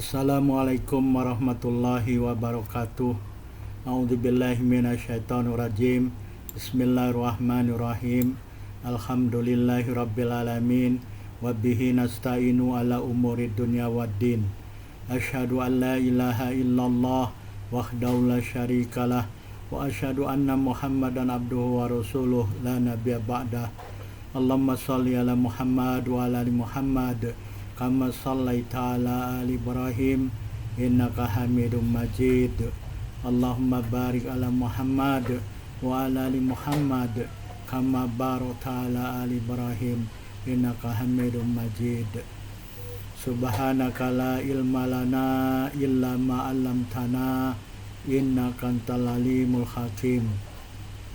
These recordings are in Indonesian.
Assalamualaikum warahmatullahi wabarakatuh. A'udzubillahi minasyaitonirrajim. Bismillahirrahmanirrahim. Alhamdulillahi rabbil alamin. Wabihi nasta'inu ala umurid dunya waddin. Asyhadu an la ilaha illallah wahdahu la syarikalah wa asyhadu anna Muhammadan abduhu wa rasuluh la nabiyya ba'dah. Allahumma shalli ala Muhammad wa ala ali Muhammad kama shallaita ala ali Ibrahim innaka Hamidum Majid. Allahumma barik ala Muhammad wa ala ali Muhammad kama barakta ala ali Ibrahim innaka Hamidum Majid. Subhanaka la ilma lana illa ma 'allamtana innaka antal alimul hakim.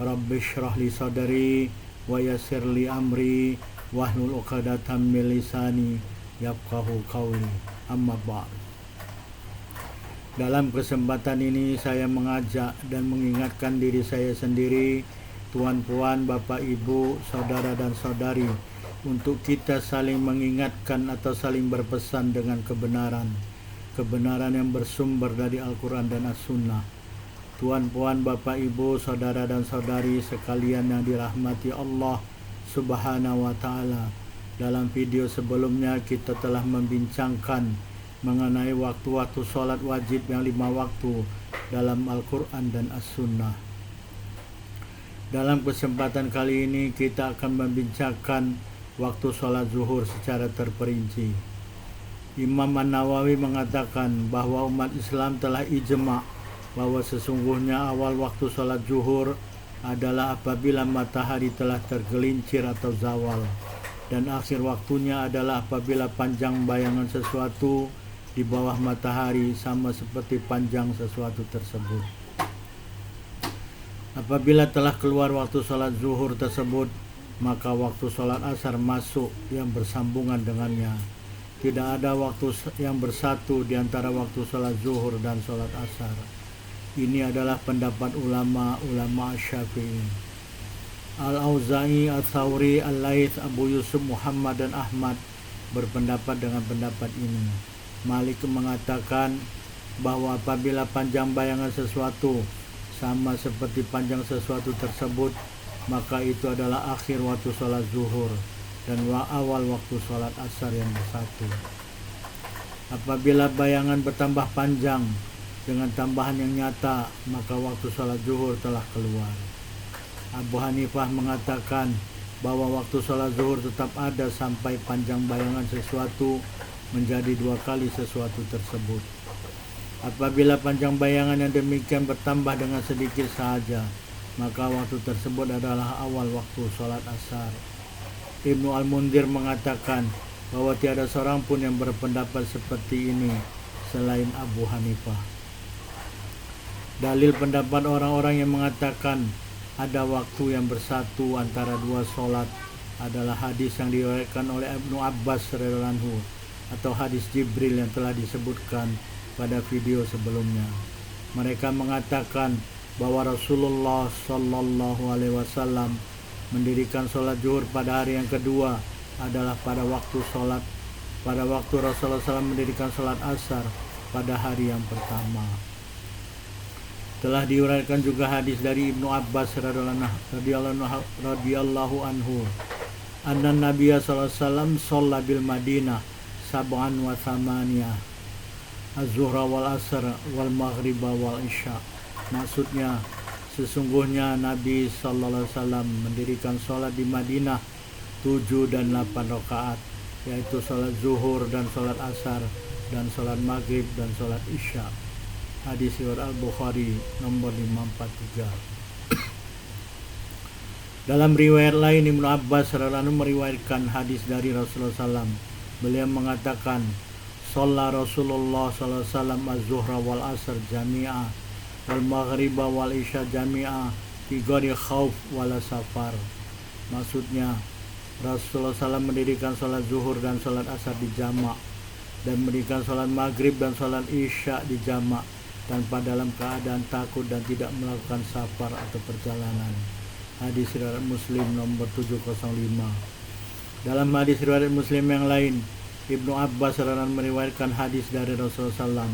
Rabbi shrah li sadri wa yassir li amri wahlul 'uqdatam min lisani yafqahu qawli. Amma ba'd. Dalam kesempatan ini saya mengajak dan mengingatkan diri saya sendiri, tuan-puan, bapak, ibu, saudara dan saudari, untuk kita saling mengingatkan atau saling berpesan dengan kebenaran yang bersumber dari Al-Quran dan As-Sunnah. Tuan-puan, bapak, ibu, saudara dan saudari sekalian yang dirahmati Allah Subhanahu wa ta'ala, dalam video sebelumnya kita telah membincangkan mengenai waktu-waktu sholat wajib yang 5 waktu dalam Al-Quran dan As-Sunnah. Dalam kesempatan kali ini kita akan membincangkan waktu sholat zuhur secara terperinci. Imam An-Nawawi mengatakan bahwa umat Islam telah ijma' bahwa sesungguhnya awal waktu sholat zuhur adalah apabila matahari telah tergelincir atau zawal, dan akhir waktunya adalah apabila panjang bayangan sesuatu di bawah matahari sama seperti panjang sesuatu tersebut. Apabila telah keluar waktu sholat zuhur tersebut, maka waktu sholat asar masuk yang bersambungan dengannya. Tidak ada waktu yang bersatu di antara waktu sholat zuhur dan sholat asar. Ini adalah pendapat ulama Syafi'i. Al-Auza'i, Al-Thawri, Al-Laits, Abu Yusuf, Muhammad dan Ahmad berpendapat dengan pendapat ini. Malik mengatakan bahwa apabila panjang bayangan sesuatu sama seperti panjang sesuatu tersebut, maka itu adalah akhir waktu sholat zuhur dan awal waktu sholat asar yang bersatu. Apabila bayangan bertambah panjang dengan tambahan yang nyata, maka waktu sholat zuhur telah keluar. Abu Hanifah mengatakan bahwa waktu sholat zuhur tetap ada sampai panjang bayangan sesuatu menjadi 2 kali sesuatu tersebut. Apabila panjang bayangan yang demikian bertambah dengan sedikit saja, maka waktu tersebut adalah awal waktu sholat asar. Ibnu Al-Mundhir mengatakan bahwa tiada seorang pun yang berpendapat seperti ini selain Abu Hanifah. Dalil pendapat orang-orang yang mengatakan ada waktu yang bersatu antara 2 sholat adalah hadis yang diriwayatkan oleh Ibnu Abbas radhiyallahu anhu atau hadis Jibril yang telah disebutkan pada video sebelumnya. Mereka mengatakan bahwa Rasulullah Shallallahu Alaihi Wasallam mendirikan sholat zuhur pada hari yang kedua adalah pada waktu Rasulullah SAW mendirikan sholat asar pada hari yang pertama. Telah diuraikan juga hadis dari Ibnu Abbas radhiyallahu anhu, anna Nabiya sallallahu alaihi wasallam shalla bil Madinah sab'an wa thamaniyah az-zuhra wal asr wal maghriba wal isya. Maksudnya, sesungguhnya Nabi sallallahu alaihi wasallam mendirikan sholat di Madinah 7 dan 8 rakaat, yaitu sholat zuhur dan sholat asar dan sholat maghrib dan sholat isya. Hadis riwayat Al-Bukhari nomor 543. Dalam riwayat lain, Ibnu Abbas radhiyallahu anhu meriwayatkan hadis dari Rasulullah SAW. Beliau mengatakan, "Shalla Rasulullah sallallahu alaihi wasallam az-zuhra wal asr jami'a wal maghriba wal isya jami'a fi ghairi khauf wala safar." Maksudnya, Rasulullah SAW mendirikan sholat zuhur dan sholat asar di jamak, dan mendirikan sholat maghrib dan sholat isya di jamak tanpa dalam keadaan takut dan tidak melakukan safar atau perjalanan. Hadis riwayat Muslim nomor 705. Dalam hadis riwayat Muslim yang lain, Ibnu Abbas meriwayatkan hadis dari Rasulullah SAW.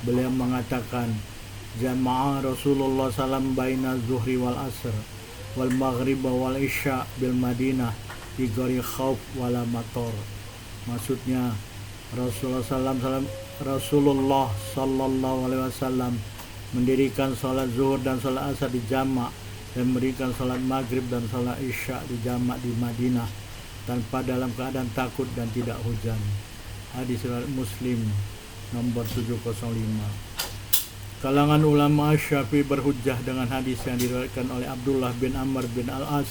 Beliau mengatakan, jama'a Rasulullah SAW baina zuhri wal asr wal maghrib wal isya bil Madinah di ghairi khauf wala mator. Maksudnya Rasulullah sallallahu alaihi wasallam mendirikan salat zuhur dan salat asar di jamak dan mendirikan salat maghrib dan salat isya di jamak di Madinah tanpa dalam keadaan takut dan tidak hujan. Hadis riwayat Muslim nomor 705. Kalangan ulama Syafi'i berhujjah dengan hadis yang diriwayatkan oleh Abdullah bin Amr bin Al-As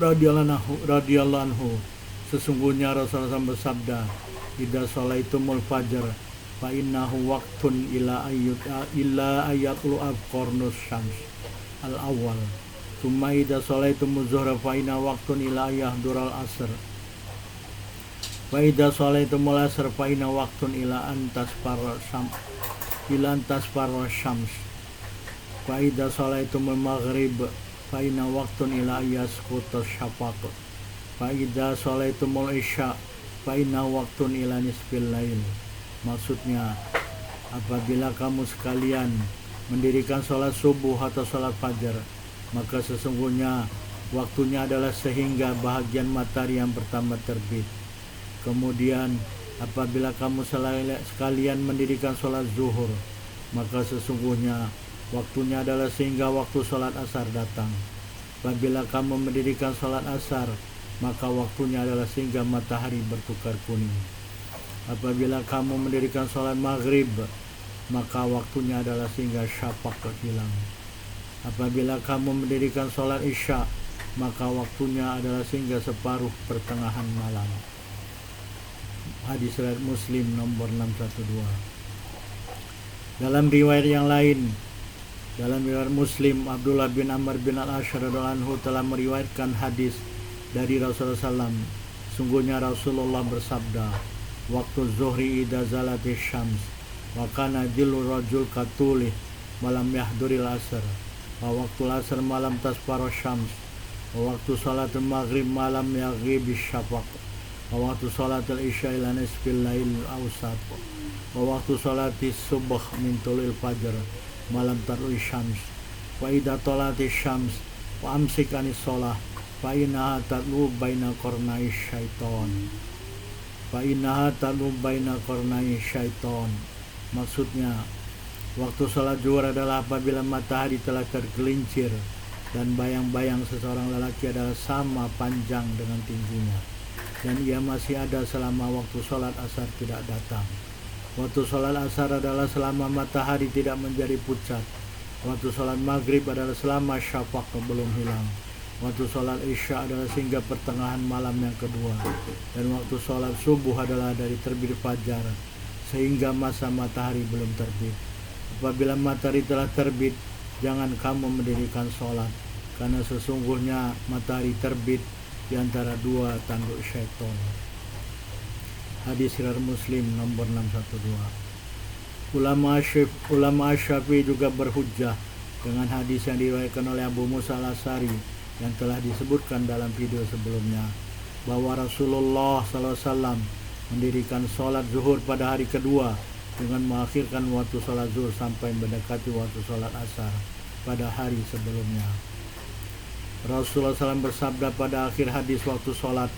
radhiyallahu anhu. Sesungguhnya Rasulullah SAW bersabda, idza sholaitumul fajr fa innahu waqtun ila ayatlu qarnus syams al-awwal. Tsumma idza sholaitumuz zuhra fa innahu waqtun ila yahdurul asr. Wa idza sholaitumul asr fa innahu waqtun ila antas syams. Fa idza sholaitumul maghrib fa innahu waqtun ila yasqutus syafaq. Fa idza sholaitumul isya fa innahu waqtun ila nisfil lail. Maksudnya, apabila kamu sekalian mendirikan sholat subuh atau sholat fajar, maka sesungguhnya waktunya adalah sehingga bahagian matahari yang pertama terbit. Kemudian apabila kamu sekalian mendirikan sholat zuhur, maka sesungguhnya waktunya adalah sehingga waktu sholat asar datang. Apabila kamu mendirikan sholat asar, maka waktunya adalah sehingga matahari bertukar kuning. Apabila kamu mendirikan sholat maghrib, maka waktunya adalah sehingga syafaq hilang. Apabila kamu mendirikan sholat isya, maka waktunya adalah sehingga separuh pertengahan malam. Hadis riwayat Muslim nomor 612. Dalam riwayat yang lain, dalam riwayat Muslim, Abdullah bin Amr bin Al-As radhiyallahu anhu telah meriwayatkan hadis dari Rasulullah SAW. Sungguhnya Rasulullah bersabda, waktu zuhri idza zalatis syams wa kana jillu rajul katulih malam yahduril asr wa waktu asr malam tasfaro syams wa waktu salatul maghrib malam yaghibis syafaq wa waktu salatul isya ila nisfil lail awsat wa waktu salatis subh min tulil fajr malam tarui syams wa idza talatis syams wa amsik anis shalah fa innaha tatlu baina qarnai syaiton. Maksudnya, waktu sholat zuhur adalah apabila matahari telah tergelincir dan bayang-bayang seseorang lelaki adalah sama panjang dengan tingginya, dan ia masih ada selama waktu sholat asar tidak datang. Waktu sholat asar adalah selama matahari tidak menjadi pucat. Waktu sholat maghrib adalah selama syafaq belum hilang. Waktu sholat isya adalah sehingga pertengahan malam yang kedua. Dan waktu sholat subuh adalah dari terbit fajar sehingga masa matahari belum terbit. Apabila matahari telah terbit, jangan kamu mendirikan sholat, karena sesungguhnya matahari terbit di antara dua tanduk syaitan. Hadis riwayat Muslim nomor 612. Ulama Syafi'i juga berhujjah dengan hadis yang diriwayatkan oleh Abu Musa Al-Asy'ari yang telah disebutkan dalam video sebelumnya, bahwa Rasulullah SAW mendirikan sholat zuhur pada hari kedua dengan mengakhirkan waktu sholat zuhur sampai mendekati waktu sholat asar pada hari sebelumnya. Rasulullah SAW bersabda pada akhir hadis, waktu sholat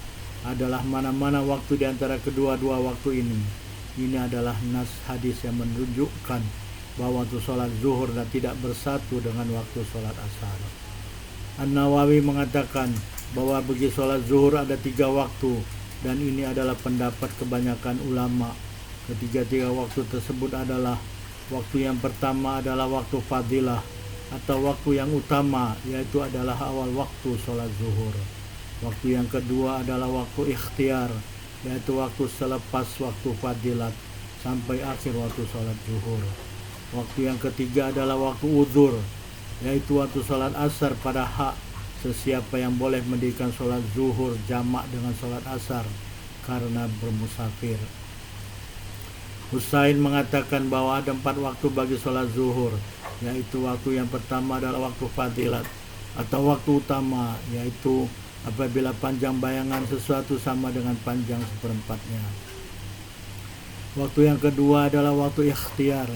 adalah mana-mana waktu di antara kedua-dua waktu ini. Ini adalah nas hadis yang menunjukkan bahwa waktu sholat zuhur tidak bersatu dengan waktu sholat asar. An-Nawawi mengatakan bahwa bagi sholat zuhur ada 3 waktu, dan ini adalah pendapat kebanyakan ulama. Ketiga-tiga waktu tersebut adalah waktu yang pertama adalah waktu fadilah atau waktu yang utama, yaitu adalah awal waktu sholat zuhur. Waktu yang kedua adalah waktu ikhtiar, yaitu waktu selepas waktu fadilat sampai akhir waktu sholat zuhur. Waktu yang ketiga adalah waktu uzur, yaitu waktu sholat asar pada hak sesiapa yang boleh mendirikan sholat zuhur jamak dengan sholat asar karena bermusafir. Husain mengatakan bahwa ada 4 waktu bagi sholat zuhur, yaitu waktu yang pertama adalah waktu fadilat atau waktu utama, yaitu apabila panjang bayangan sesuatu sama dengan panjang seperempatnya. Waktu yang kedua adalah waktu ikhtiar,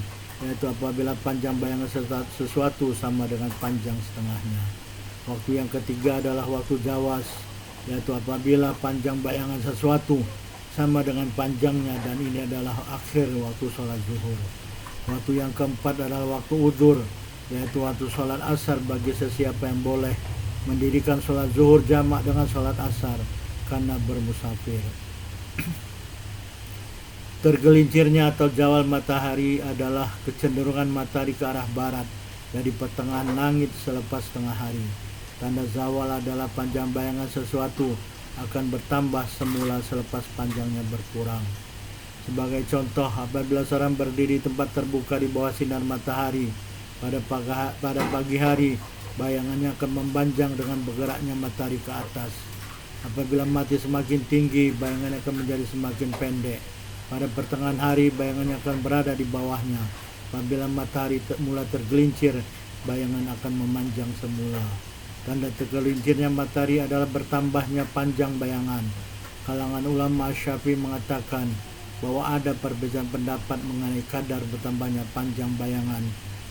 yaitu apabila panjang bayangan sesuatu sama dengan panjang setengahnya. Waktu yang ketiga adalah waktu jawas, yaitu apabila panjang bayangan sesuatu sama dengan panjangnya, dan ini adalah akhir waktu sholat zuhur. Waktu yang keempat adalah waktu udzur, yaitu waktu sholat asar bagi sesiapa yang boleh mendirikan sholat zuhur jamak dengan sholat asar karena bermusafir. Tergelincirnya atau zawal matahari adalah kecenderungan matahari ke arah barat dari pertengahan langit selepas tengah hari. Tanda zawal adalah panjang bayangan sesuatu akan bertambah semula selepas panjangnya berkurang. Sebagai contoh, apabila seorang berdiri di tempat terbuka di bawah sinar matahari pada pagi hari, bayangannya akan mempanjang dengan bergeraknya matahari ke atas. Apabila matahari semakin tinggi, bayangannya akan menjadi semakin pendek. Pada pertengahan hari, bayangannya akan berada di bawahnya. Apabila matahari mulai tergelincir, bayangan akan memanjang semula. Tanda tergelincirnya matahari adalah bertambahnya panjang bayangan. Kalangan ulama Syafi'i mengatakan bahwa ada perbedaan pendapat mengenai kadar bertambahnya panjang bayangan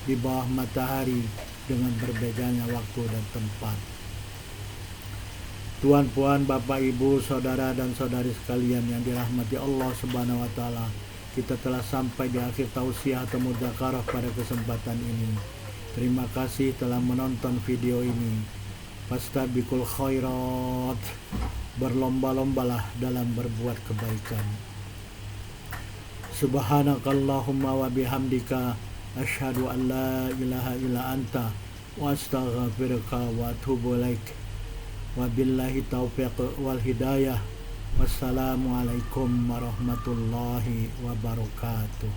di bawah matahari dengan berbedanya waktu dan tempat. Tuan-puan, Bapak, Ibu, saudara dan saudari sekalian yang dirahmati Allah Subhanahu wa taala, kita telah sampai di akhir tausiah atau mudzakarah pada kesempatan ini. Terima kasih telah menonton video ini. Fastabiqul khairat, berlomba-lombalah dalam berbuat kebaikan. Subhanakallahumma wa bihamdika asyhadu an la ilaha illa anta wa astaghfiruka wa atubu ilaik. Wabillahi taufiq wal hidayah. Wassalamualaikum warahmatullahi wabarakatuh.